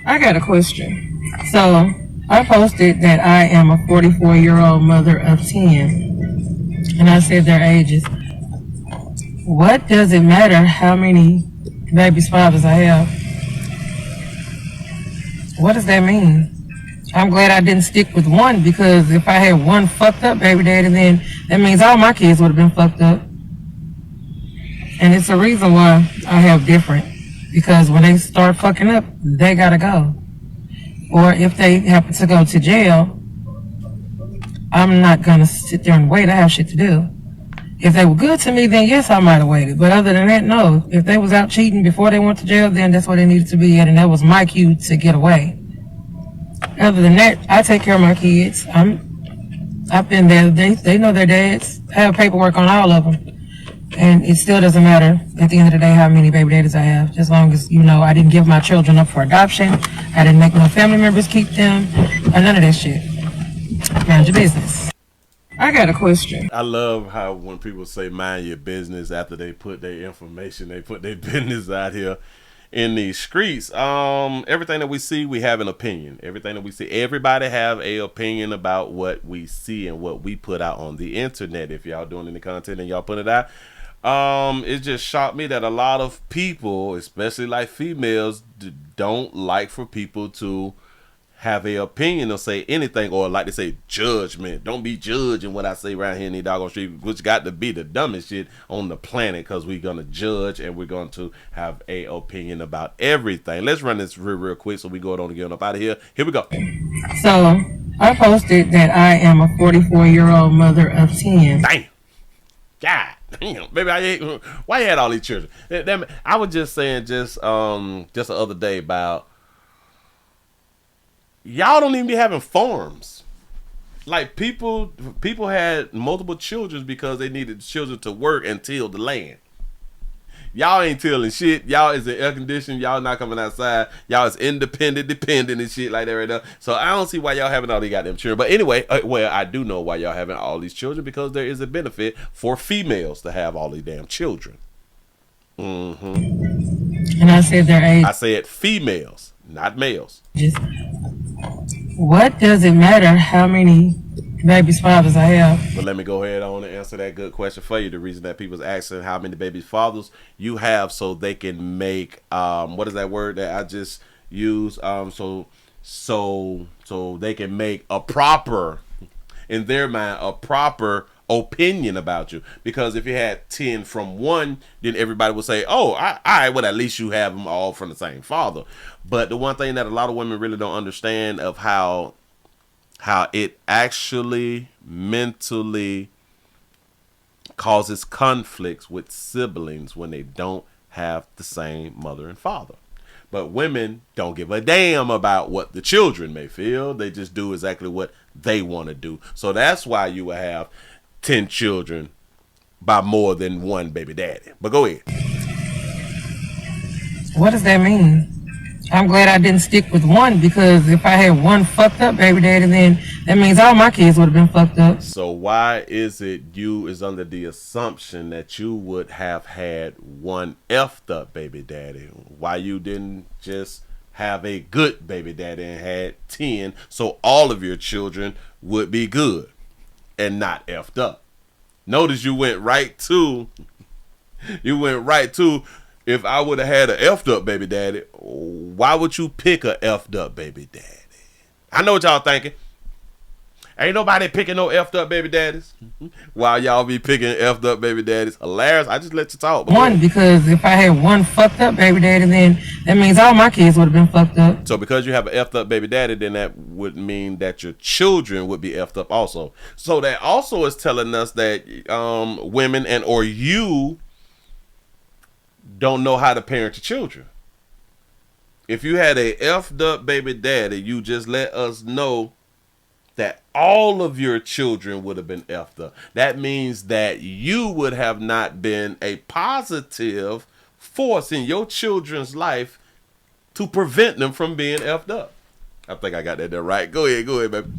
I got a question. So I posted that I am a 44-year-old mother of 10, and I said their ages. What does it matter how many babies' fathers I have? What does that mean? I'm glad I didn't stick with one, because if I had one fucked up baby daddy, then that means all my kids would have been fucked up. And it's a reason why I have different. Because when they start fucking up, they gotta go. Or if they happen to go to jail, I'm not gonna sit there and wait. I have shit to do. If they were good to me, then yes, I might have waited. But other than that, no. If they was out cheating before they went to jail, then that's where they needed to be at, and that was my cue to get away. Other than that, I take care of my kids. I've been there. They know their dads. I have paperwork on all of them. And it still doesn't matter at the end of the day how many baby daddies I have. As long as, I didn't give my children up for adoption. I didn't make no family members keep them. Or none of that shit. Mind your business. I got a question. I love how when people say mind your business after they put their information, they put their business out here in these streets. Everything that we see, we have an opinion. Everything that we see, everybody have a opinion about what we see and what we put out on the internet. If y'all doing any content and y'all put it out, it just shocked me that a lot of people, especially like females, don't like for people to have a opinion or say anything, or like they say, judgment. Don't be judging what I say around here in the doggone street, which got to be the dumbest shit on the planet, because we're gonna judge and we're going to have a opinion about everything. Let's run this real quick so we go on and get up out of here. Here we go. So I posted that I am a 44-year-old mother of 10. Damn. God damn, baby, why you had all these children? I was just saying just the other day about, y'all don't even be having farms. Like people had multiple children because they needed children to work and till the land. Y'all ain't tilling shit. Y'all is in air conditioning. Y'all not coming outside. Y'all is independent, dependent and shit like that right now. So I don't see why y'all having all these goddamn children. But anyway, well, I do know why y'all having all these children, because there is a benefit for females to have all these damn children. Mm-hmm. And I said their age. I said females, not males. What does it matter how many babies' fathers I have? But let me go ahead on and answer that good question for you. The reason that people's asking how many baby fathers you have, so they can make what is that word that I just used? So they can make a proper, in their mind, a proper opinion about you. Because if you had 10 from one, then everybody would say, oh, I well, at least you have them all from the same father. But the one thing that a lot of women really don't understand of how it actually mentally causes conflicts with siblings when they don't have the same mother and father. But women don't give a damn about what the children may feel. They just do exactly what they want to do. So that's why you will have 10 children by more than one baby daddy. But go ahead. What does that mean? I'm glad I didn't stick with one, because if I had one fucked up baby daddy, then that means all my kids would have been fucked up. So why is it you is under the assumption that you would have had one effed up baby daddy? Why you didn't just have a good baby daddy and had 10, so all of your children would be good and not effed up? Notice you went right to if I would have had an effed up baby daddy, why would you pick a effed up baby daddy? I know what y'all thinking. Ain't nobody picking no effed up baby daddies. While y'all be picking effed up baby daddies. Hilarious. I just let you talk. One, because if I had one fucked up baby daddy, then that means all my kids would have been fucked up. So because you have an effed up baby daddy, then that would mean that your children would be effed up also. So that also is telling us that women and or you don't know how to parent your children. If you had a effed up baby daddy, you just let us know that all of your children would have been effed up. That means that you would have not been a positive force in your children's life to prevent them from being effed up. I think I got that there right. Go ahead, baby.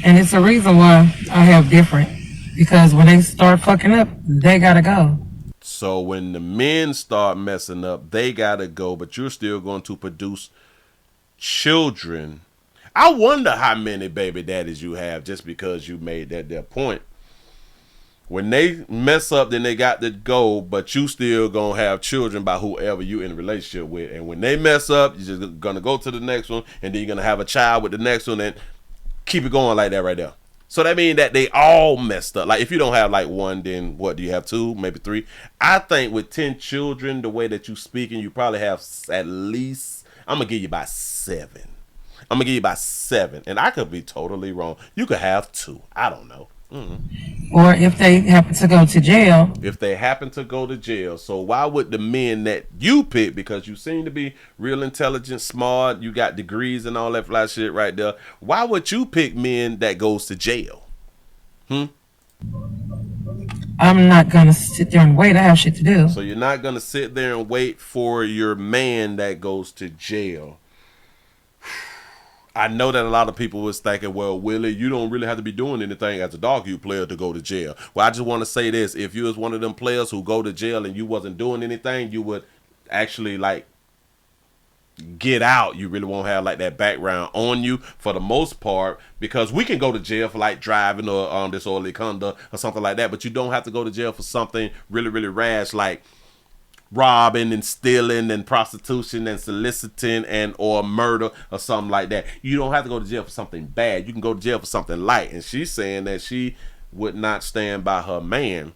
And it's a reason why I have different. Because when they start fucking up, they gotta go. So when the men start messing up, they gotta go, but you're still going to produce children, I wonder how many baby daddies you have just because you made that their point. When they mess up, then they got to go, but you still gonna have children by whoever you in a relationship with. And when they mess up, you're just gonna go to the next one, and then you're gonna have a child with the next one, and keep it going like that right there. So that means that they all messed up. Like if you don't have like one, then what do you have? Two, maybe three. I think with 10 children, the way that you speaking, you probably have at least. I'm gonna give you about 7. I'm gonna give you about 7, and I could be totally wrong. You could have 2. I don't know. Or if they happen to go to jail. If they happen to go to jail. So why would the men that you pick, because you seem to be real intelligent, smart, you got degrees and all that fly shit right there, why would you pick men that goes to jail? I'm not gonna sit there and wait. I have shit to do. So you're not gonna sit there and wait for your man that goes to jail. I know that a lot of people was thinking, well, Willie, you don't really have to be doing anything as a dog you player to go to jail. Well, I just want to say this. If you was one of them players who go to jail and you wasn't doing anything, you would actually like get out. You really won't have like that background on you for the most part, because we can go to jail for like driving or disorderly conduct or something like that, but you don't have to go to jail for something really, really rash like robbing and stealing and prostitution and soliciting and or murder or something like that. You don't have to go to jail for something bad. You can go to jail for something light. And she's saying that she would not stand by her man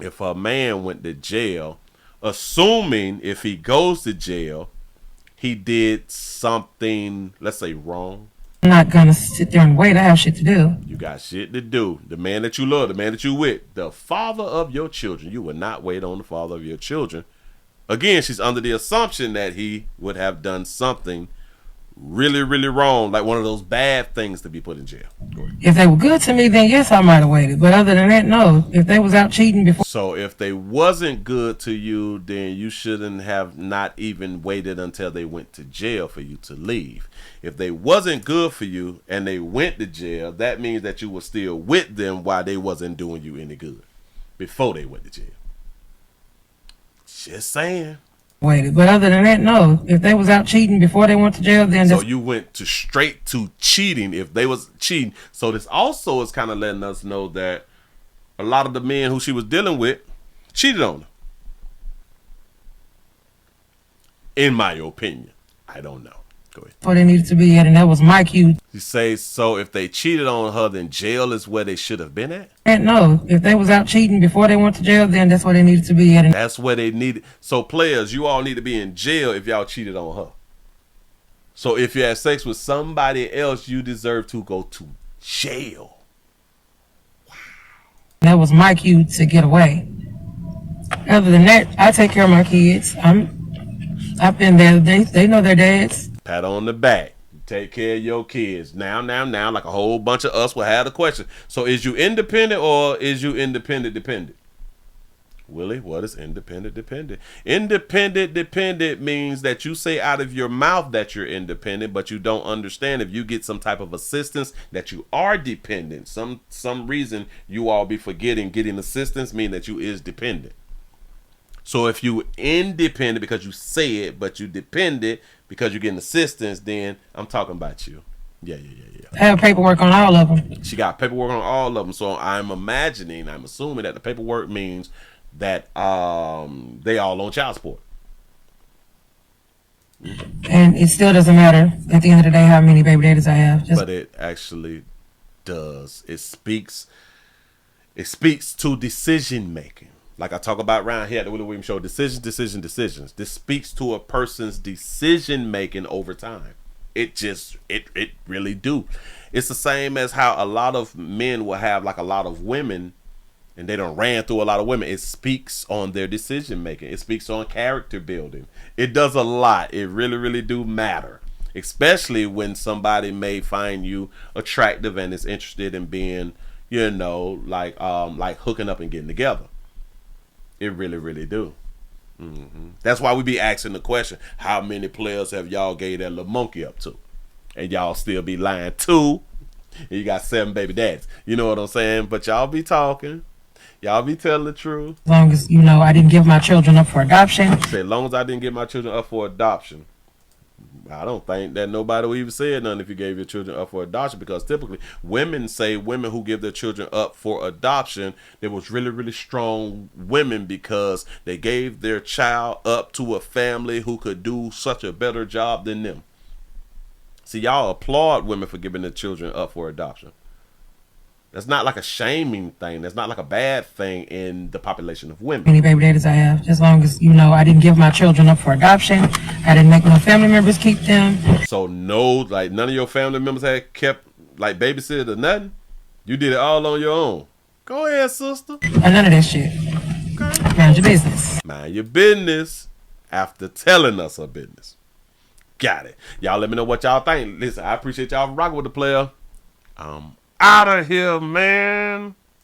if her man went to jail, assuming if he goes to jail, he did something, let's say, wrong. I'm not gonna sit there and wait. I have shit to do. You got shit to do. The man that you love, the man that you with, the father of your children. You will not wait on the father of your children. Again, she's under the assumption that he would have done something really, really wrong, like one of those bad things to be put in jail. If they were good to me, then yes, I might have waited. But other than that, no. If they was out cheating before. So if they wasn't good to you, then you shouldn't have not even waited until they went to jail for you to leave. If they wasn't good for you and they went to jail, that means that you were still with them while they wasn't doing you any good before they went to jail. Just saying. Waited. But other than that, no. If they was out cheating before they went to jail, then so you went to straight to cheating if they was cheating. So this also is kind of letting us know that a lot of the men who she was dealing with cheated on her. In my opinion. I don't know. Go ahead. Where they needed to be at, and that was my cue. You say, so if they cheated on her, then jail is where they should have been at? And no, if they was out cheating before they went to jail, then that's where they needed to be at. And that's where they needed. So players, you all need to be in jail if y'all cheated on her. So if you had sex with somebody else, you deserve to go to jail. Wow. That was my cue to get away. Other than that, I take care of my kids. I've been there. They know their dads. Pat on the back. Take care of your kids. Now, like a whole bunch of us will have a question. So is you independent or is you independent dependent? Willie, what is independent dependent? Independent dependent means that you say out of your mouth that you're independent, but you don't understand if you get some type of assistance that you are dependent. Some reason you all be forgetting getting assistance mean that you is dependent. So if you independent because you say it, but you dependent because you're getting assistance, then I'm talking about you. Yeah. I have paperwork on all of them. She got paperwork on all of them. So I'm assuming that the paperwork means that they all on child support. And it still doesn't matter at the end of the day how many baby daddies I have. But it actually does. It speaks to decision making. Like I talk about around here at the Willie Williams Show, decisions. This speaks to a person's decision making over time. It really do. It's the same as how a lot of men will have like a lot of women, and they done ran through a lot of women. It speaks on their decision making. It speaks on character building. It does a lot. It really, really do matter. Especially when somebody may find you attractive and is interested in being, like hooking up and getting together. It really, really do. That's why we be asking the question, how many players have y'all gave that little monkey up to? And y'all still be lying too. And you got 7 baby daddies. You know what I'm saying? But y'all be talking. Y'all be telling the truth. As long as, I didn't give my children up for adoption. As long as I didn't give my children up for adoption. I don't think that nobody would even say nothing if you gave your children up for adoption, because typically women who give their children up for adoption, they was really, really strong women because they gave their child up to a family who could do such a better job than them. See, y'all applaud women for giving their children up for adoption. That's not like a shaming thing. That's not like a bad thing in the population of women. Many baby daddies I have, as long as, I didn't give my children up for adoption. I didn't make no family members keep them. So no, like none of your family members had kept like babysitter or nothing? You did it all on your own. Go ahead, sister. None of that shit. Okay. Mind your business. Mind your business after telling us her business. Got it. Y'all let me know what y'all think. Listen, I appreciate y'all rocking with the player. Out of here, man.